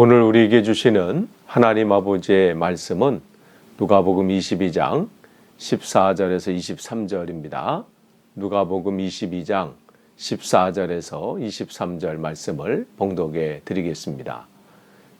오늘 우리에게 주시는 하나님 아버지의 말씀은 누가복음 22장 14절에서 23절입니다. 누가복음 22장 14절에서 23절 말씀을 봉독해 드리겠습니다.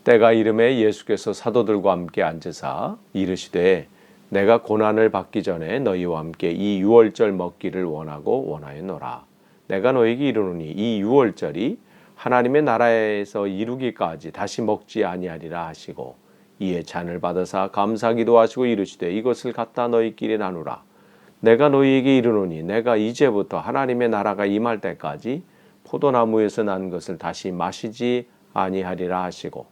때가 이름에 예수께서 사도들과 함께 앉으사 이르시되 내가 고난을 받기 전에 너희와 함께 이 유월절 먹기를 원하였노라. 내가 너희에게 이르노니 이 유월절이 하나님의 나라에서 이루기까지 다시 먹지 아니하리라 하시고 이에 잔을 받으사 감사기도 하시고 이르시되 이것을 갖다 너희끼리 나누라. 내가 너희에게 이르노니 내가 이제부터 하나님의 나라가 임할 때까지 포도나무에서 난 것을 다시 마시지 아니하리라 하시고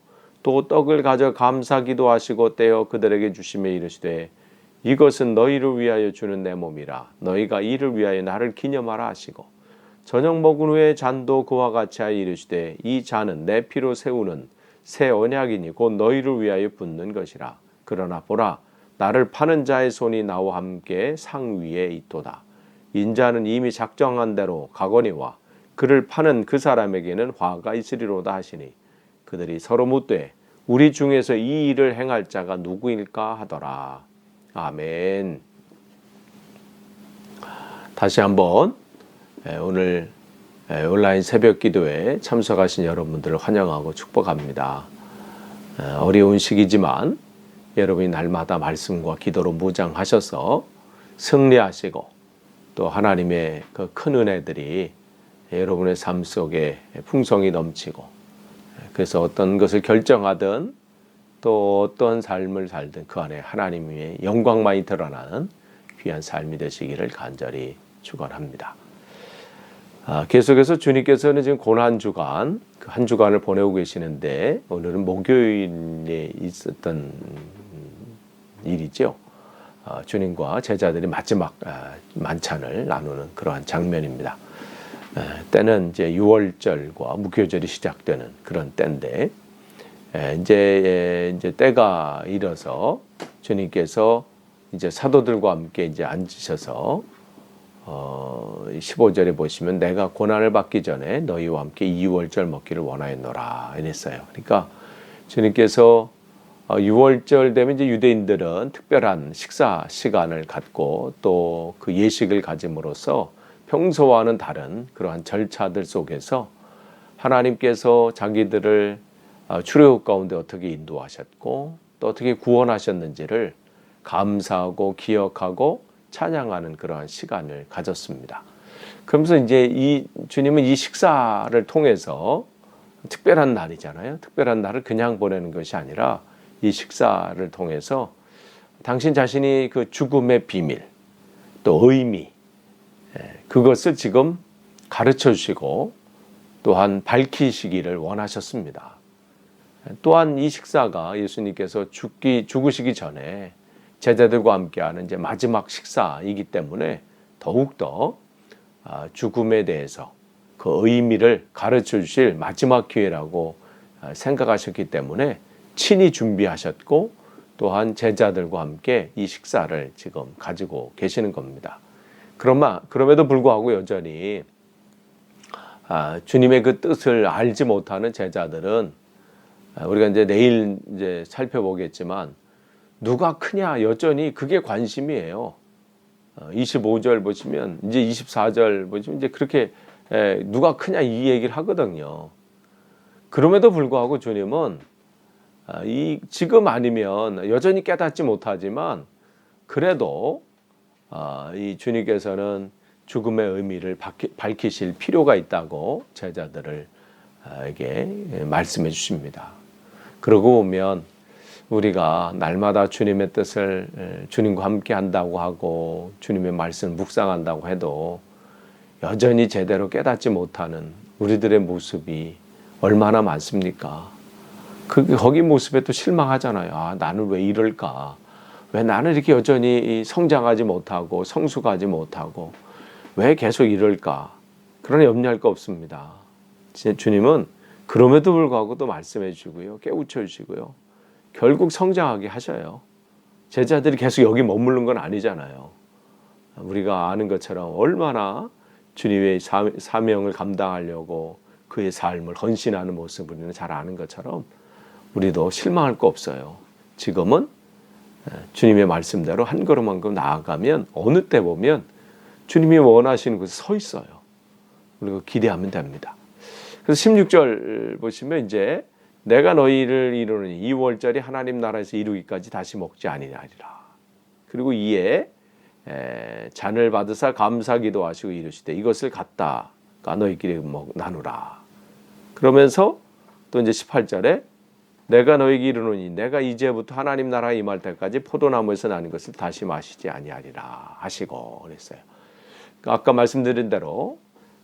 또 떡을 가져 감사기도 하시고 떼어 그들에게 주시며 이르시되 이것은 너희를 위하여 주는 내 몸이라. 너희가 이를 위하여 나를 기념하라 하시고 저녁 먹은 후에 잔도 그와 같이 하여 이르시되 이 잔은 내 피로 세우는 새 언약이니 곧 너희를 위하여 붓는 것이라. 그러나 보라 나를 파는 자의 손이 나와 함께 상 위에 있도다. 인자는 이미 작정한 대로 가거니와 그를 파는 그 사람에게는 화가 있으리로다 하시니 그들이 서로 묻되 우리 중에서 이 일을 행할 자가 누구일까 하더라. 아멘. 다시 한번 오늘 온라인 새벽 기도에 참석하신 여러분들을 환영하고 축복합니다. 어려운 시기지만 여러분이 날마다 말씀과 기도로 무장하셔서 승리하시고 또 하나님의 그 큰 은혜들이 여러분의 삶 속에 풍성이 넘치고 그래서 어떤 것을 결정하든 또 어떤 삶을 살든 그 안에 하나님의 영광만이 드러나는 귀한 삶이 되시기를 간절히 축원합니다. 계속해서 주님께서는 지금 고난주간 그 한 주간을 보내고 계시는데 오늘은 목요일에 있었던 일이죠. 주님과 제자들이 마지막 만찬을 나누는 그러한 장면입니다. 때는 이제 유월절과 무교절이 시작되는 그런 때인데 이제 때가 이르서 주님께서 이제 사도들과 함께 이제 앉으셔서 15절에 보시면 내가 고난을 받기 전에 너희와 함께 이 유월절 먹기를 원하였노라 이랬어요. 그러니까 주님께서 유월절 되면 이제 유대인들은 특별한 식사 시간을 갖고 또 그 예식을 가짐으로써 평소와는 다른 그러한 절차들 속에서 하나님께서 자기들을 출애굽 가운데 어떻게 인도하셨고 또 어떻게 구원하셨는지를 감사하고 기억하고 찬양하는 그러한 시간을 가졌습니다. 그러면서 이제 이 주님은 이 식사를 통해서 특별한 날이잖아요. 특별한 날을 그냥 보내는 것이 아니라 이 식사를 통해서 당신 자신이 그 죽음의 비밀 또 의미 그것을 지금 가르쳐 주시고 또한 밝히시기를 원하셨습니다. 또한 이 식사가 예수님께서 죽으시기 전에 제자들과 함께하는 이제 마지막 식사이기 때문에 더욱더 죽음에 대해서 그 의미를 가르쳐 주실 마지막 기회라고 생각하셨기 때문에 친히 준비하셨고 또한 제자들과 함께 이 식사를 지금 가지고 계시는 겁니다. 그럼에도 불구하고 여전히 주님의 그 뜻을 알지 못하는 제자들은 우리가 이제 내일 이제 살펴보겠지만 누가 크냐 여전히 그게 관심이에요. 25절 보시면 이제 24절 보시면 이제 그렇게 누가 크냐 이 얘기를 하거든요. 그럼에도 불구하고 주님은 지금 아니면 여전히 깨닫지 못하지만 그래도 이 주님께서는 죽음의 의미를 밝히실 필요가 있다고 제자들에게 말씀해 주십니다. 그러고 보면 우리가 날마다 주님의 뜻을 주님과 함께 한다고 하고 주님의 말씀을 묵상한다고 해도 여전히 제대로 깨닫지 못하는 우리들의 모습이 얼마나 많습니까? 거기 모습에 또 실망하잖아요. 나는 왜 이럴까? 왜 나는 이렇게 여전히 성장하지 못하고 성숙하지 못하고 왜 계속 이럴까? 그러나 염려할 거 없습니다. 주님은 그럼에도 불구하고 또 말씀해 주시고요. 깨우쳐 주시고요. 결국 성장하게 하셔요. 제자들이 계속 여기 머무른 건 아니잖아요. 우리가 아는 것처럼 얼마나 주님의 사명을 감당하려고 그의 삶을 헌신하는 모습을 우리는 잘 아는 것처럼 우리도 실망할 거 없어요. 지금은 주님의 말씀대로 한 걸음 한 걸음 나아가면 어느 때 보면 주님이 원하시는 곳에 서 있어요. 그리고 기대하면 됩니다. 그래서 16절 보시면 이제 내가 너희를 이루느니 이 월절이 하나님 나라에서 이루기까지 다시 먹지 아니하리라. 그리고 이에 잔을 받으사 감사 기도하시고 이르시되 이것을 갖다가 너희끼리 나누라. 그러면서 또 이제 18절에 내가 너희에게 이르노니 내가 이제부터 하나님 나라에 임할 때까지 포도나무에서 나는 것을 다시 마시지 아니하리라 하시고 그랬어요. 아까 말씀드린 대로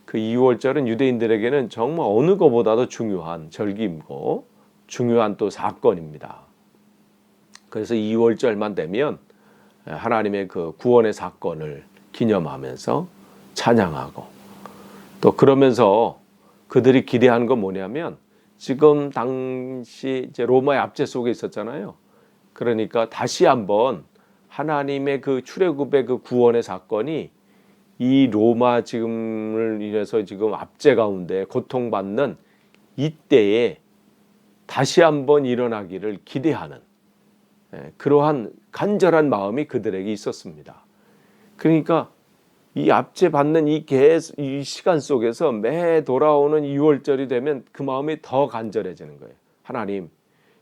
그 2월절은 유대인들에게는 정말 어느 것보다도 중요한 절기이고 중요한 또 사건입니다. 그래서 2월절만 되면 하나님의 그 구원의 사건을 기념하면서 찬양하고 또 그러면서 그들이 기대하는 건 뭐냐면 지금 당시 이제 로마의 압제 속에 있었잖아요. 그러니까 다시 한번 하나님의 그 출애굽의 그 구원의 사건이 이 로마 지금을 인해서 지금 압제 가운데 고통받는 이때에 다시 한번 일어나기를 기대하는 그러한 간절한 마음이 그들에게 있었습니다. 그러니까 이 압제 받는 이 시간 속에서 매 돌아오는 2월절이 되면 그 마음이 더 간절해지는 거예요. 하나님,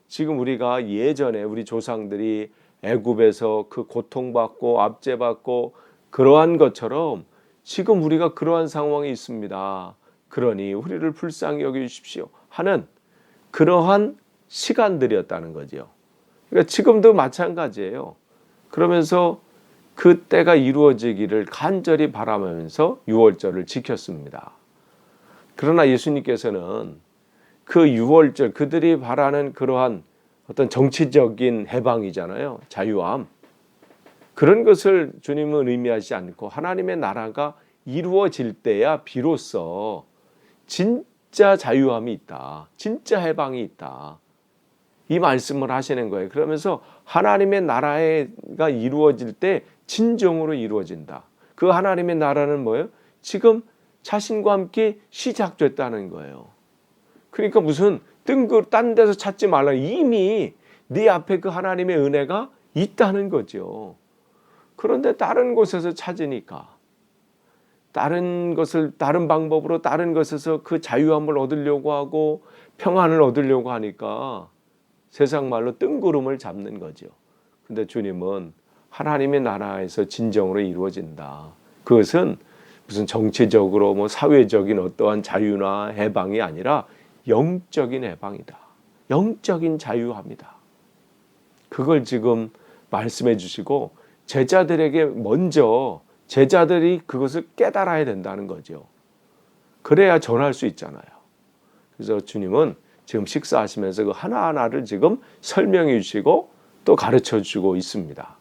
지금 우리가 예전에 우리 조상들이 애굽에서 그 고통받고 압제받고 그러한 것처럼 지금 우리가 그러한 상황이 있습니다. 그러니 우리를 불쌍히 여겨주십시오 하는 그러한 시간들이었다는 거죠. 그러니까 지금도 마찬가지예요. 그러면서 그때가 이루어지기를 간절히 바라면서 6월절을 지켰습니다. 그러나 예수님께서는 그 6월절 그들이 바라는 그러한 어떤 정치적인 해방이잖아요. 자유함. 그런 것을 주님은 의미하지 않고 하나님의 나라가 이루어질 때야 비로소 진짜 자유함이 있다. 진짜 해방이 있다. 이 말씀을 하시는 거예요. 그러면서 하나님의 나라가 이루어질 때 진정으로 이루어진다. 그 하나님의 나라는 뭐예요? 지금 자신과 함께 시작됐다는 거예요. 그러니까 무슨 딴 데서 찾지 말라. 이미 네 앞에 그 하나님의 은혜가 있다는 거죠. 그런데 다른 곳에서 찾으니까 다른 방법으로 다른 것에서 그 자유함을 얻으려고 하고 평안을 얻으려고 하니까 세상 말로 뜬구름을 잡는 거죠. 근데 주님은 하나님의 나라에서 진정으로 이루어진다. 그것은 무슨 정치적으로 사회적인 어떠한 자유나 해방이 아니라 영적인 해방이다. 영적인 자유함이다. 그걸 지금 말씀해 주시고 제자들에게 먼저 제자들이 그것을 깨달아야 된다는 거죠. 그래야 전할 수 있잖아요. 그래서 주님은 지금 식사하시면서 그 하나하나를 지금 설명해 주시고 또 가르쳐 주고 있습니다.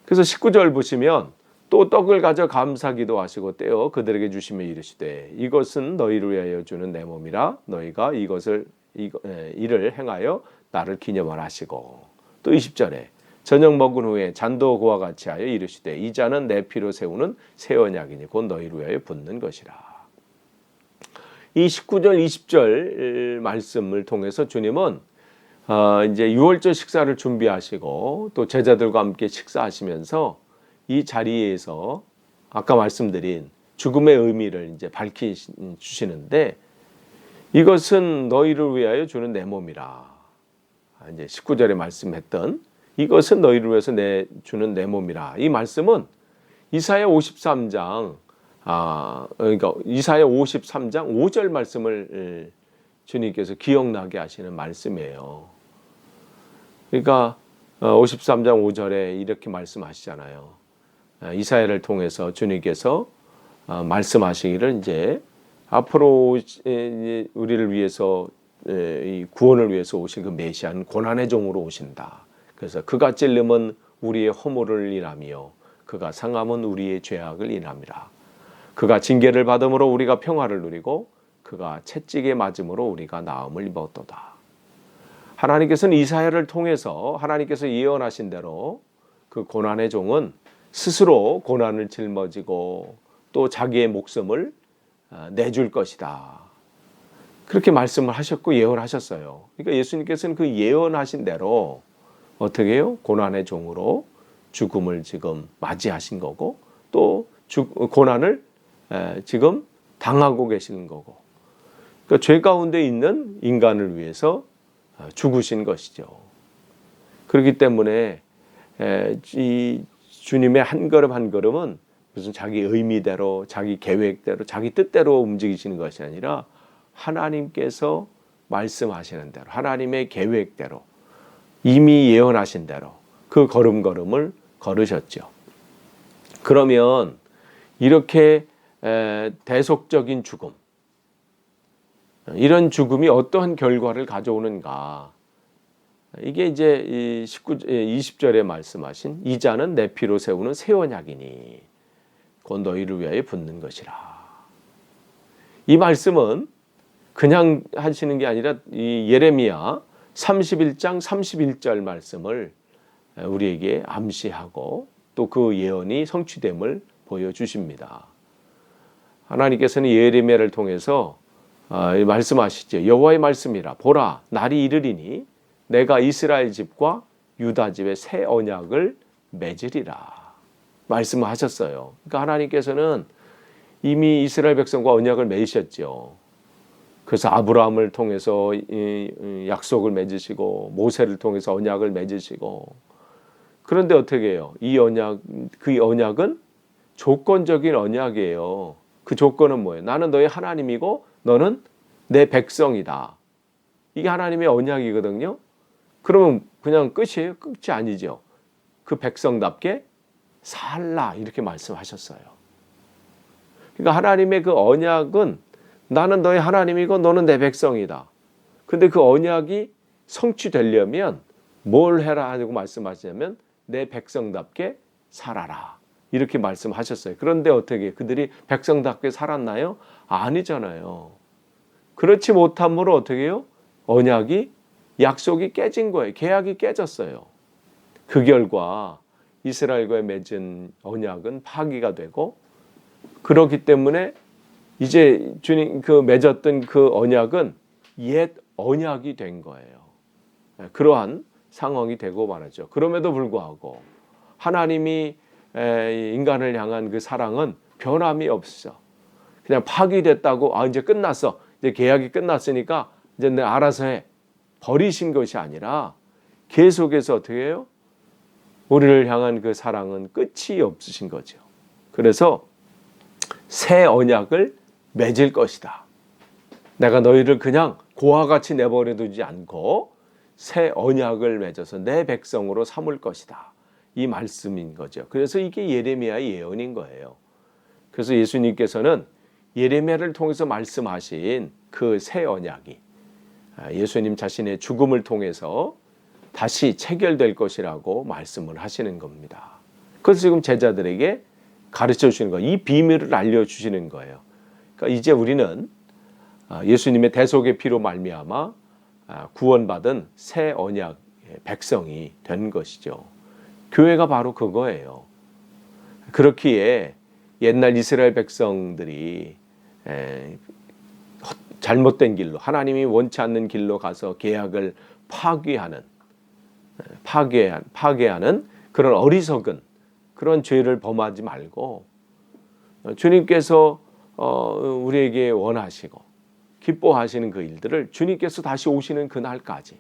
그래서 19절 보시면 또 떡을 가져 감사기도 하시고 떼어 그들에게 주시며 이르시되 이것은 너희를 위하여 주는 내 몸이라 너희가 이를 행하여 나를 기념하라 하시고 또 20절에 저녁 먹은 후에 잔도 그와 같이 하여 이르시되 이 잔은 내 피로 세우는 새 언약이니 곧 너희를 위하여 붓는 것이라. 이 19절 20절 말씀을 통해서 주님은 이제 6월절 식사를 준비하시고 또 제자들과 함께 식사하시면서 이 자리에서 아까 말씀드린 죽음의 의미를 이제 밝히시는데 이것은 너희를 위하여 주는 내 몸이라. 이제 19절에 말씀했던 이것은 너희를 위해서 주는 내 몸이라. 이 말씀은 이사야 53장 그러니까 이사야 53장 5절 말씀을 주님께서 기억나게 하시는 말씀이에요. 그러니까 53장 5절에 이렇게 말씀하시잖아요. 이사야를 통해서 주님께서 말씀하시기를 이제 앞으로 우리를 위해서 이 구원을 위해서 오신 그 메시아는 고난의 종으로 오신다. 그래서 그가 찔림은 우리의 허물을 인하며 그가 상함은 우리의 죄악을 인함이라. 그가 징계를 받음으로 우리가 평화를 누리고 그가 채찍에 맞음으로 우리가 나음을 입었도다. 하나님께서는 이사야를 통해서 하나님께서 예언하신 대로 그 고난의 종은 스스로 고난을 짊어지고 또 자기의 목숨을 내줄 것이다. 그렇게 말씀을 하셨고 예언하셨어요. 그러니까 예수님께서는 그 예언하신 대로 어떻게 해요? 고난의 종으로 죽음을 지금 맞이하신 거고 또 고난을 지금 당하고 계시는 거고 그러니까 죄 가운데 있는 인간을 위해서 죽으신 것이죠. 그렇기 때문에 이 주님의 한 걸음 한 걸음은 무슨 자기 의미대로 자기 계획대로 자기 뜻대로 움직이시는 것이 아니라 하나님께서 말씀하시는 대로 하나님의 계획대로 이미 예언하신 대로 그 걸음걸음을 걸으셨죠. 그러면 이렇게 대속적인 죽음 이런 죽음이 어떠한 결과를 가져오는가 이게 이제 20절에 말씀하신 이 자는 내 피로 세우는 새 언약이니 곧 너희를 위하여 붙는 것이라. 이 말씀은 그냥 하시는 게 아니라 이 예레미야 31장 31절 말씀을 우리에게 암시하고 또 그 예언이 성취됨을 보여주십니다. 하나님께서는 예레미야를 통해서 말씀하시죠. 여호와의 말씀이라 보라 날이 이르리니 내가 이스라엘 집과 유다 집에 새 언약을 맺으리라 말씀하셨어요. 그러니까 하나님께서는 이미 이스라엘 백성과 언약을 맺으셨죠. 그래서 아브라함을 통해서 약속을 맺으시고 모세를 통해서 언약을 맺으시고 그런데 어떻게 해요? 그 언약은 조건적인 언약이에요. 그 조건은 뭐예요? 나는 너의 하나님이고 너는 내 백성이다. 이게 하나님의 언약이거든요. 그러면 그냥 끝이에요? 끝이 아니죠. 그 백성답게 살라 이렇게 말씀하셨어요. 그러니까 하나님의 그 언약은 나는 너의 하나님이고 너는 내 백성이다. 근데 그 언약이 성취되려면 뭘 해라 하고 말씀하시냐면 내 백성답게 살아라. 이렇게 말씀하셨어요. 그런데 어떻게 그들이 백성답게 살았나요? 아니잖아요. 그렇지 못함으로 어떻게 해요? 약속이 깨진 거예요. 계약이 깨졌어요. 그 결과 이스라엘과의 맺은 언약은 파기가 되고 그렇기 때문에 이제 주님 맺었던 그 언약은 옛 언약이 된 거예요. 그러한 상황이 되고 말았죠. 그럼에도 불구하고 하나님이 인간을 향한 그 사랑은 변함이 없어. 그냥 파기됐다고 이제 끝났어. 이제 계약이 끝났으니까 이제 내가 알아서 해. 버리신 것이 아니라 계속해서 어떻게 해요? 우리를 향한 그 사랑은 끝이 없으신 거죠. 그래서 새 언약을 맺을 것이다. 내가 너희를 그냥 고와 같이 내버려 두지 않고 새 언약을 맺어서 내 백성으로 삼을 것이다. 이 말씀인 거죠. 그래서 이게 예레미야의 예언인 거예요. 그래서 예수님께서는 예레미야를 통해서 말씀하신 그 새 언약이 예수님 자신의 죽음을 통해서 다시 체결될 것이라고 말씀을 하시는 겁니다. 그래서 지금 제자들에게 가르쳐 주시는 거예요. 이 비밀을 알려주시는 거예요. 그러니까 이제 우리는 예수님의 대속의 피로 말미암아 구원받은 새 언약의 백성이 된 것이죠. 교회가 바로 그거예요. 그렇기에 옛날 이스라엘 백성들이 잘못된 길로 하나님이 원치 않는 길로 가서 계약을 파괴하는 그런 어리석은 그런 죄를 범하지 말고 주님께서 우리에게 원하시고 기뻐하시는 그 일들을 주님께서 다시 오시는 그날까지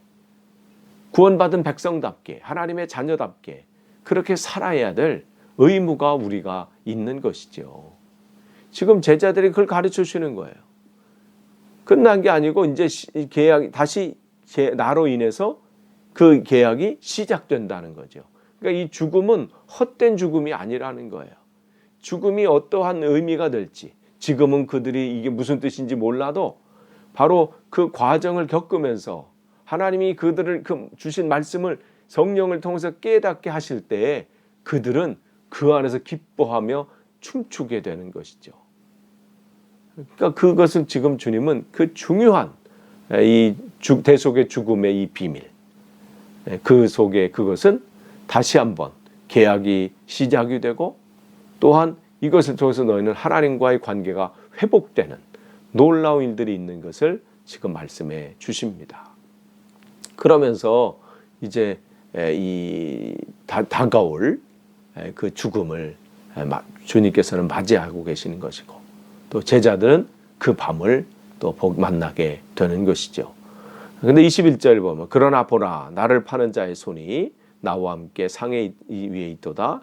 구원받은 백성답게 하나님의 자녀답게 그렇게 살아야 될 의무가 우리가 있는 것이죠. 지금 제자들이 그걸 가르쳐 주시는 거예요. 끝난 게 아니고 이제 계약이 다시 나로 인해서 그 계약이 시작된다는 거죠. 그러니까 이 죽음은 헛된 죽음이 아니라는 거예요. 죽음이 어떠한 의미가 될지 지금은 그들이 이게 무슨 뜻인지 몰라도 바로 그 과정을 겪으면서 하나님이 그들을 주신 말씀을 성령을 통해서 깨닫게 하실 때에 그들은 그 안에서 기뻐하며 춤추게 되는 것이죠. 그러니까 그것은 지금 주님은 그 중요한 이 대속의 죽음의 이 비밀 그 속에 그것은 다시 한번 계약이 시작이 되고 또한 이것을 통해서 너희는 하나님과의 관계가 회복되는 놀라운 일들이 있는 것을 지금 말씀해 주십니다. 그러면서 이제 다가올 그 죽음을 주님께서는 맞이하고 계시는 것이고, 또 제자들은 그 밤을 또 만나게 되는 것이죠. 근데 21절 보면, 그러나 보라, 나를 파는 자의 손이 나와 함께 상에 위에 있도다.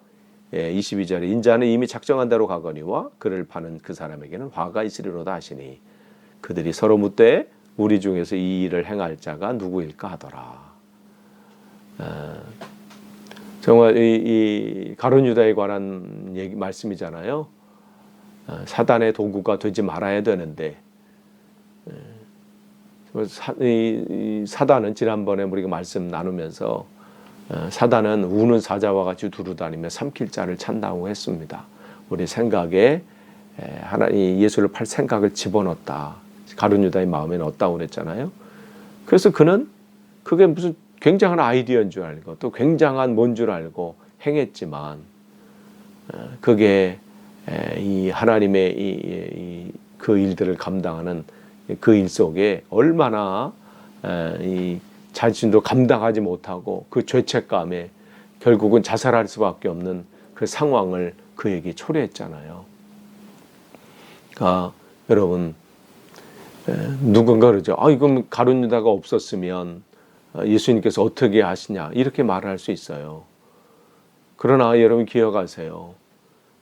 22절에 인자는 이미 작정한 대로 가거니와 그를 파는 그 사람에게는 화가 있으리로다 하시니, 그들이 서로 묻되 우리 중에서 이 일을 행할 자가 누구일까 하더라. 정말 이 가룟 유다에 관한 말씀이잖아요. 사단의 도구가 되지 말아야 되는데, 사단은 지난번에 우리가 말씀 나누면서 사단은 우는 사자와 같이 두루다니며 삼킬 자를 찾는다고 했습니다. 우리 생각에 하나님 예수를 팔 생각을 집어넣었다. 가룟 유다의 마음에 넣었다고 그랬잖아요. 그래서 그는 그게 무슨 굉장한 아이디어인 줄 알고 또 굉장한 뭔 줄 알고 행했지만, 그게 이 하나님의 그 일들을 감당하는 그 일 속에 얼마나 이 자신도 감당하지 못하고 그 죄책감에 결국은 자살할 수밖에 없는 그 상황을 그에게 초래했잖아요. 그러니까 여러분, 누군가 그러죠. 이건 가룟 유다가 없었으면 예수님께서 어떻게 하시냐, 이렇게 말할 수 있어요. 그러나 여러분 기억하세요.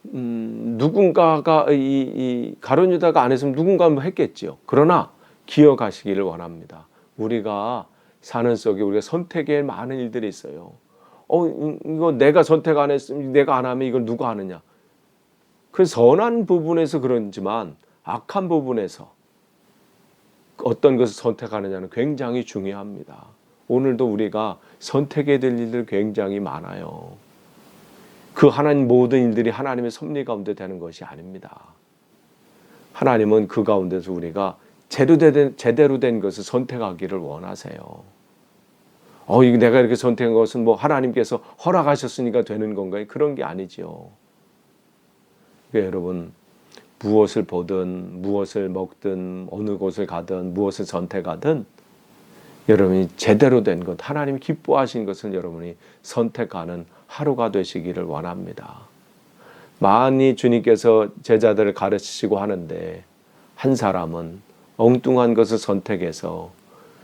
누군가가 이 가룟 유다가 안 했으면 누군가 했겠지요. 그러나 기억하시기를 원합니다. 우리가 사는 속에 우리가 선택에 많은 일들이 있어요. 이거 내가 선택 안 했으면, 내가 안 하면 이걸 누가 하느냐. 그 선한 부분에서 그런지만 악한 부분에서 어떤 것을 선택하느냐는 굉장히 중요합니다. 오늘도 우리가 선택해야 될 일들 굉장히 많아요. 그 하나님 모든 일들이 하나님의 섭리 가운데 되는 것이 아닙니다. 하나님은 그 가운데서 우리가 제대로 된 것을 선택하기를 원하세요. 이거 내가 이렇게 선택한 것은 뭐 하나님께서 허락하셨으니까 되는 건가요? 그런 게 아니지요. 그러니까 여러분, 무엇을 보든 무엇을 먹든 어느 곳을 가든 무엇을 선택하든 여러분이 제대로 된 것, 하나님이 기뻐하신 것을 여러분이 선택하는 하루가 되시기를 원합니다. 많이 주님께서 제자들을 가르치시고 하는데 한 사람은 엉뚱한 것을 선택해서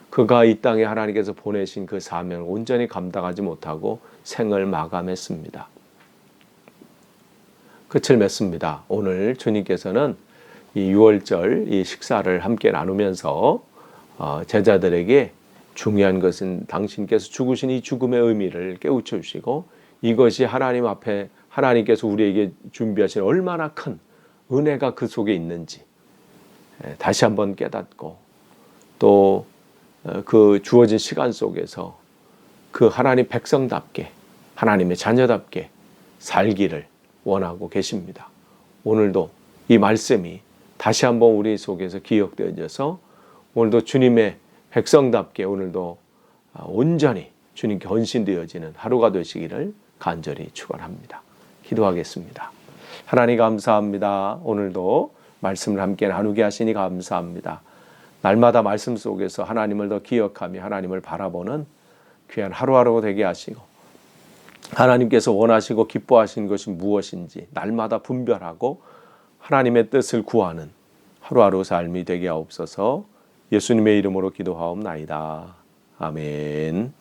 그가 이 땅에 하나님께서 보내신 그 사명을 온전히 감당하지 못하고 생을 마감했습니다. 끝을 맺습니다. 오늘 주님께서는 이 6월절 이 식사를 함께 나누면서 제자들에게 중요한 것은 당신께서 죽으신 이 죽음의 의미를 깨우쳐 주시고, 이것이 하나님 앞에 하나님께서 우리에게 준비하신 얼마나 큰 은혜가 그 속에 있는지 다시 한번 깨닫고, 또 그 주어진 시간 속에서 그 하나님 백성답게, 하나님의 자녀답게 살기를 원하고 계십니다. 오늘도 이 말씀이 다시 한번 우리 속에서 기억되어져서 오늘도 주님의 백성답게 오늘도 온전히 주님께 헌신되어지는 하루가 되시기를 간절히 축원합니다. 기도하겠습니다. 하나님 감사합니다. 오늘도 말씀을 함께 나누게 하시니 감사합니다. 날마다 말씀 속에서 하나님을 더 기억하며 하나님을 바라보는 귀한 하루하루 되게 하시고, 하나님께서 원하시고 기뻐하신 것이 무엇인지 날마다 분별하고 하나님의 뜻을 구하는 하루하루 삶이 되게 하옵소서. 예수님의 이름으로 기도하옵나이다. 아멘.